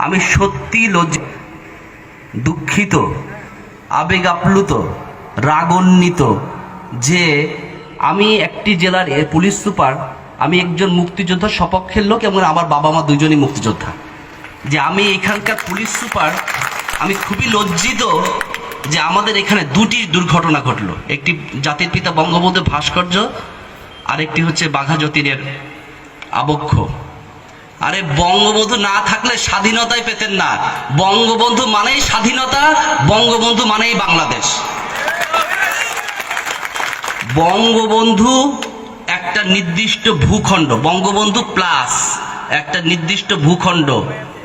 আমি সত্যি দুঃখিত, আবেগ আপ্লুত, রাগান্বিত যে আমি একটি জেলার পুলিশ সুপার, আমি একজন মুক্তিযোদ্ধার সপক্ষের লোক এবং আমার বাবা মা দুজনই মুক্তিযোদ্ধা, যে আমি এখানকার পুলিশ সুপার, আমি খুবই লজ্জিত যে আমাদের এখানে দুটি দুর্ঘটনা ঘটলো। একটি জাতির পিতা বঙ্গবন্ধুর ভাস্কর্য, আর একটি হচ্ছে বাঘা যতীনের আবক্ষ। আরে বঙ্গবন্ধু না থাকলে স্বাধীনতাই পেতেন না। বঙ্গবন্ধু মানেই স্বাধীনতা, বঙ্গবন্ধু মানেই বাংলাদেশ। বঙ্গবন্ধু একটা নির্দিষ্ট ভূখণ্ড, বঙ্গবন্ধু প্লাস একটা নির্দিষ্ট ভূখণ্ড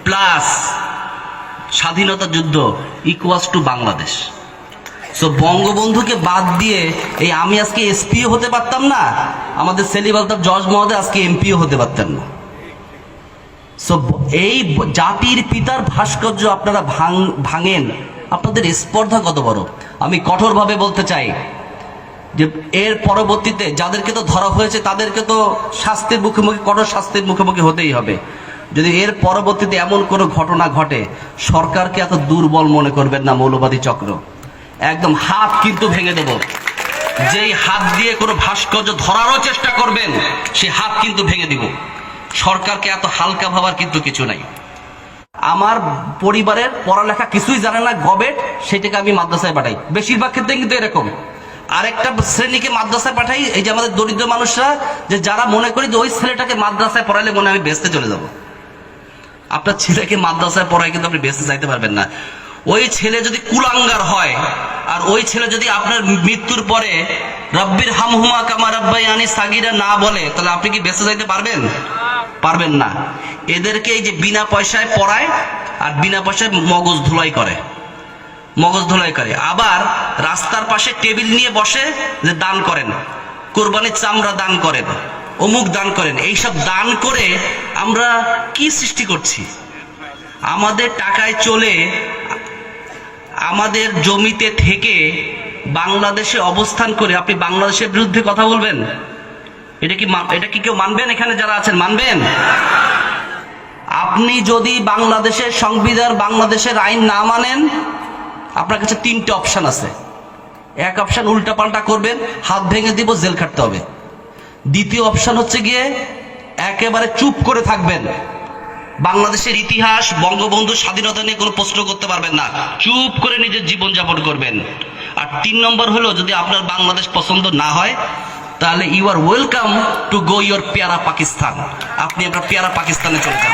প্লাস স্বাধীনতা যুদ্ধ ইকুয়ালস টু বাংলাদেশ। সো বঙ্গবন্ধুকে বাদ দিয়ে এই আমি আজকে এসপিও হতে পারতাম না, আমাদের সেলিম আলতাফ জজ মহোদয় আজকে এমপিও হতে পারতেন না। সো এই জাতির পিতার ভাস্কর্য আপনারা ভাঙেন, আপনাদের স্পর্ধা কত বড়। আমি কঠোরভাবে বলতে চাই যে এর পরবর্তীতে যাদেরকে তো ধরা হয়েছে তাদেরকে তো শাস্তির মুখোমুখি, কঠোর শাস্তির মুখোমুখি হতেই হবে। যদি এর পরবর্তীতে এমন কোনো ঘটনা ঘটে, সরকারকে এত দুর্বল মনে করবেন না মৌলবাদী চক্র, একদম হাত কিন্তু ভেঙে দেব। যেই হাত দিয়ে কোনো ভাস্কর্য ধরারও চেষ্টা করবেন সে হাত কিন্তু ভেঙে দিব। সরকারকে এত হালকা ভাবার কিন্তু কিছু নাই। আমার পরিবারের পড়ালেখা কিছুই জানে না, গবেট, সেটাকে আমি মাদ্রাসায় পাঠাই, বেশিরভাগ ক্ষেত্রে কিন্তু এরকম। আরেকটা শ্রেণীকে মাদ্রাসায় পাঠাই, এই যে আমাদের দরিদ্র মানুষরা, যে যারা মনে করি যে ওই ছেলেটাকে মাদ্রাসায় পড়াইলে মনে আমি বেঁচতে চলে যাব। আপনার ছেলেকে মাদ্রাসায় পড়াই কিন্তু আপনি বেঁচতে চাইতে পারবেন না। ওই ছেলে যদি কুলাঙ্গার হয়, আর ওই ছেলে যদি আপনার মৃত্যুর পরে রব্বির হামহুমা কামা রাব্বায়ানি সাগীরা না বলে, তাহলে আপনি কি বেঁচে যাইতে পারবেন? পারবেন না। এদেরকে এই যে বিনা পয়সায় পড়ায় আর বিনা পয়সায় মগজ ধুলাই করে, মগজ ধুলাই করে। আবার রাস্তার পাশে টেবিল নিয়ে বসে যে দান করেন, কোরবানির চামড়া দান করেন, অমুক দান করেন। এইসব দান করে আমরা কি সৃষ্টি করছি? আমাদের টাকায় চলে, আমাদের জমিতে থেকে বাংলাদেশে অবস্থান করে আপনি বাংলাদেশের বিরুদ্ধে কথা বলবেন? এটা কি কেউ মানবেন? এখানে যারা আছেন মানবেন? আপনি যদি বাংলাদেশের সংবিধান, বাংলাদেশের আইন না মানেন, আপনার কাছে তিনটে অপশন আছে। এক অপশন উল্টাপাল্টা করবেন, হাত ভেঙে দিব, জেল খাটতে হবে। দ্বিতীয় অপশন হচ্ছে গিয়ে একেবারে চুপ করে থাকবেন, বাংলাদেশের ইতিহাস, বঙ্গবন্ধু স্বাধীনতা নিয়ে কোনো প্রশ্ন করতে পারবেন না, চুপ করে নিজের জীবন যাপন করবেন। আর 3 নম্বর হলো, যদি আপনার বাংলাদেশ পছন্দ না হয়, তাহলে you are welcome to go your পেয়ারা পাকিস্তান। আপনি আপনার পেয়ারা পাকিস্তানে চলে যান।